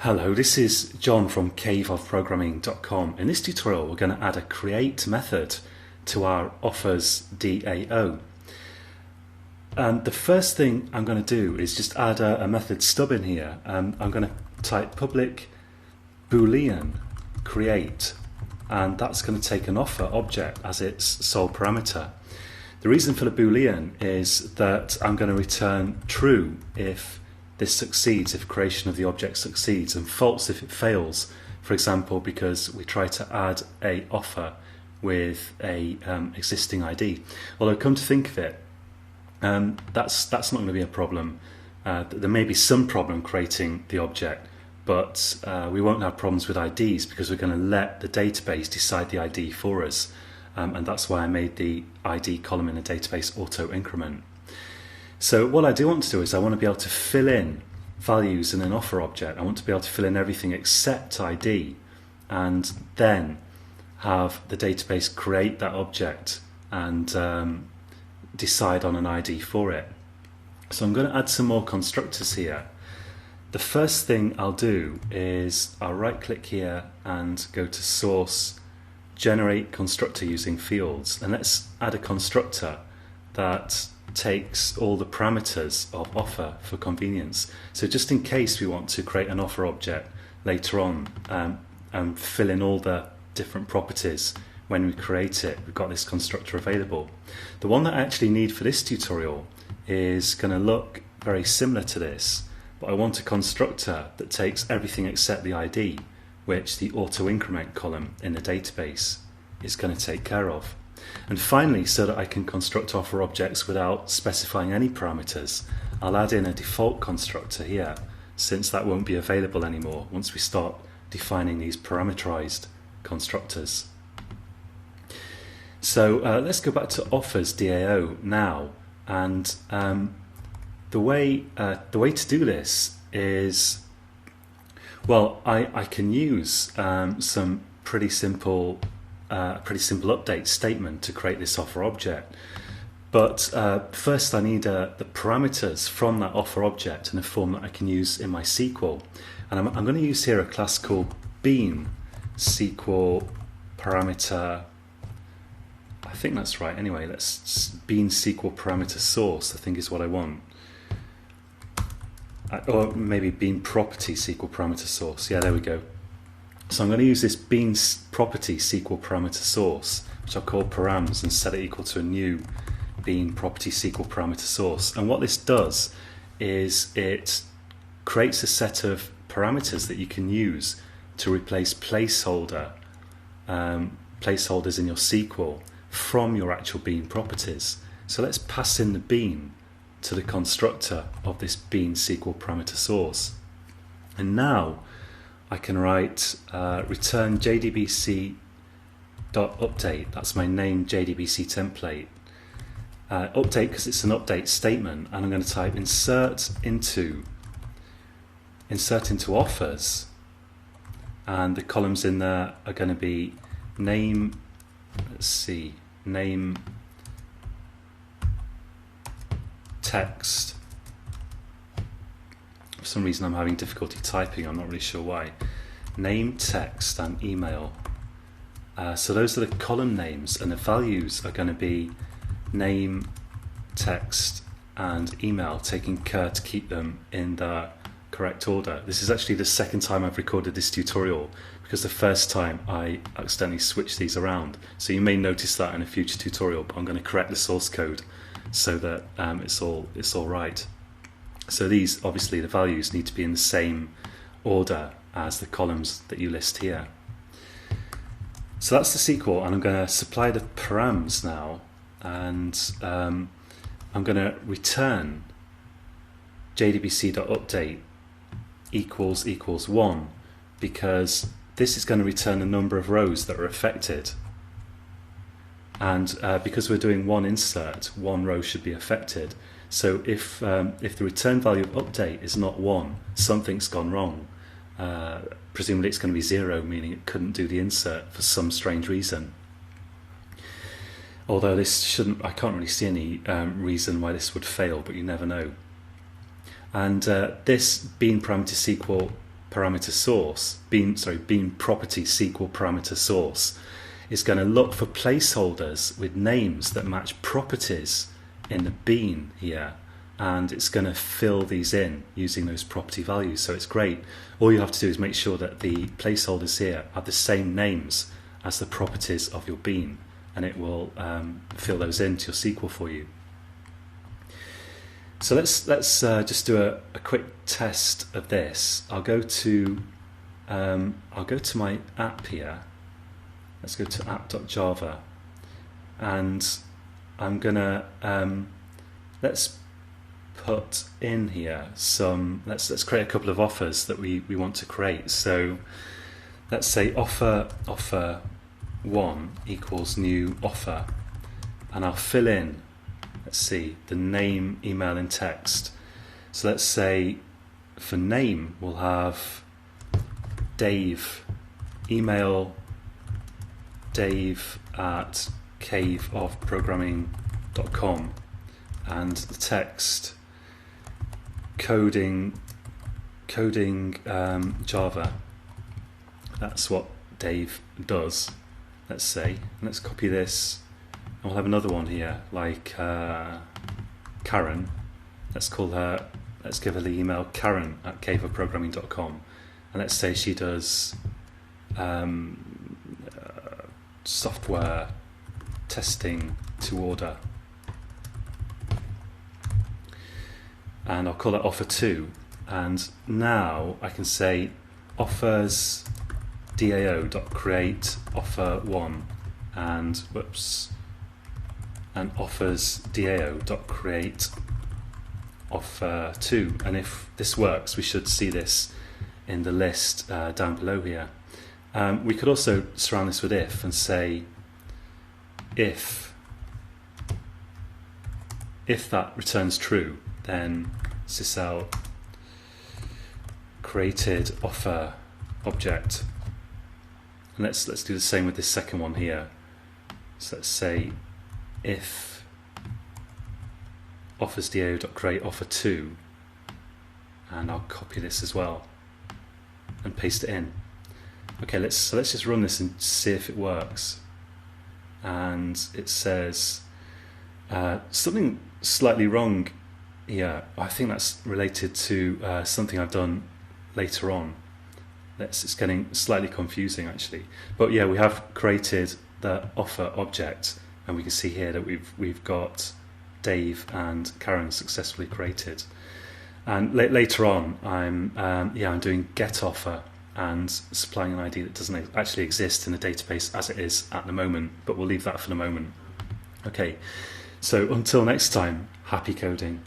Hello, this is John from caveofprogramming.com. In this tutorial we're going to add a create method to our offers DAO. And the first thing I'm going to do is just add a method stub in here. I'm going to type public boolean create, and that's going to take an offer object as its sole parameter. The reason for the boolean is that I'm going to return true if this succeeds, if creation of the object succeeds, and false if it fails. For example, because we try to add a offer with a existing ID. Although, come to think of it, that's not going to be a problem. There may be some problem creating the object, but we won't have problems with IDs because we're going to let the database decide the ID for us, and that's why I made the ID column in the database auto increment. So what I do want to do is I want to be able to fill in values in an offer object. I want to be able to fill in everything except ID, and then have the database create that object and decide on an ID for it. So I'm going to add some more constructors here. The first thing I'll do is I'll right click here and go to source, generate constructor using fields, and let's add a constructor that takes all the parameters of offer for convenience. So just in case we want to create an offer object later on and fill in all the different properties when we create it, we've got this constructor available. The one that I actually need for this tutorial is going to look very similar to this, but I want a constructor that takes everything except the ID, which the auto increment column in the database is going to take care of. And finally, so that I can construct offer objects without specifying any parameters, I'll add in a default constructor here, since that won't be available anymore once we start defining these parameterized constructors. So let's go back to offers DAO now, and the way to do this is, well, I can use some pretty simple update statement to create this offer object. But first I need the parameters from that offer object in a form that I can use in my SQL. And I'm going to use here a class called bean SQL parameter. I think that's right. Anyway, let's bean SQL parameter source, I think is what I want. Or maybe bean property SQL parameter source. Yeah, there we go. So I'm going to use this bean property SQL parameter source, which I'll call params, and set it equal to a new bean property SQL parameter source. And what this does is it creates a set of parameters that you can use to replace placeholders in your SQL from your actual bean properties. So let's pass in the bean to the constructor of this bean SQL parameter source. And now I can write return jdbc.update, that's my name JDBC template. Update because it's an update statement, and I'm going to type insert into offers, and the columns in there are going to be name, name, text. For some reason I'm having difficulty typing, I'm not really sure why. Name, text and email. So those are the column names, and the values are going to be name, text and email, taking care to keep them in the correct order. This is actually the second time I've recorded this tutorial, because the first time I accidentally switched these around. So you may notice that in a future tutorial, but I'm going to correct the source code so that it's all right. So these, obviously, the values need to be in the same order as the columns that you list here. So that's the SQL, and I'm going to supply the params now, and I'm going to return jdbc.update equals 1, because this is going to return the number of rows that are affected. And because we're doing one insert, one row should be affected. So if the return value of update is not 1, something's gone wrong. Presumably it's going to be 0, meaning it couldn't do the insert for some strange reason. Although I can't really see any reason why this would fail, but you never know. And this bean parameter SQL parameter source, bean property SQL parameter source, is going to look for placeholders with names that match properties in the bean here, and it's going to fill these in using those property values. So it's great. All you have to do is make sure that the placeholders here have the same names as the properties of your bean, and it will fill those into your SQL for you. So let's just do a quick test of this. I'll go to my app here. Let's go to app.java, and I'm gonna let's put in here some. Let's create a couple of offers that we want to create. So let's say offer 1 equals new offer, and I'll fill in, let's see, the name, email and text. So let's say for name we'll have Dave, email dave@caveofprogramming.com, and the text coding Java. That's what Dave does, let's say. Let's copy this, and we'll have another one here, like Karen. Let's give her the email karen@caveofprogramming.com, and let's say she does software testing to order, and I'll call it offer 2. And now I can say offers DAO.create offer 1, and offers DAO.create offer 2. And if this works, we should see this in the list down below here. We could also surround this with if and say if that returns true, then sysl created offer object. And let's do the same with this second one here. So let's say if offers DAO.create offer 2, and I'll copy this as well and paste it in. Okay, let's just run this and see if it works. And it says something slightly wrong here. I think that's related to something I've done later on. It's getting slightly confusing actually. But yeah, we have created the offer object, and we can see here that we've got Dave and Karen successfully created. And later on, I'm doing get offer and supplying an ID that doesn't actually exist in the database as it is at the moment, but we'll leave that for the moment. Okay, so until next time, happy coding.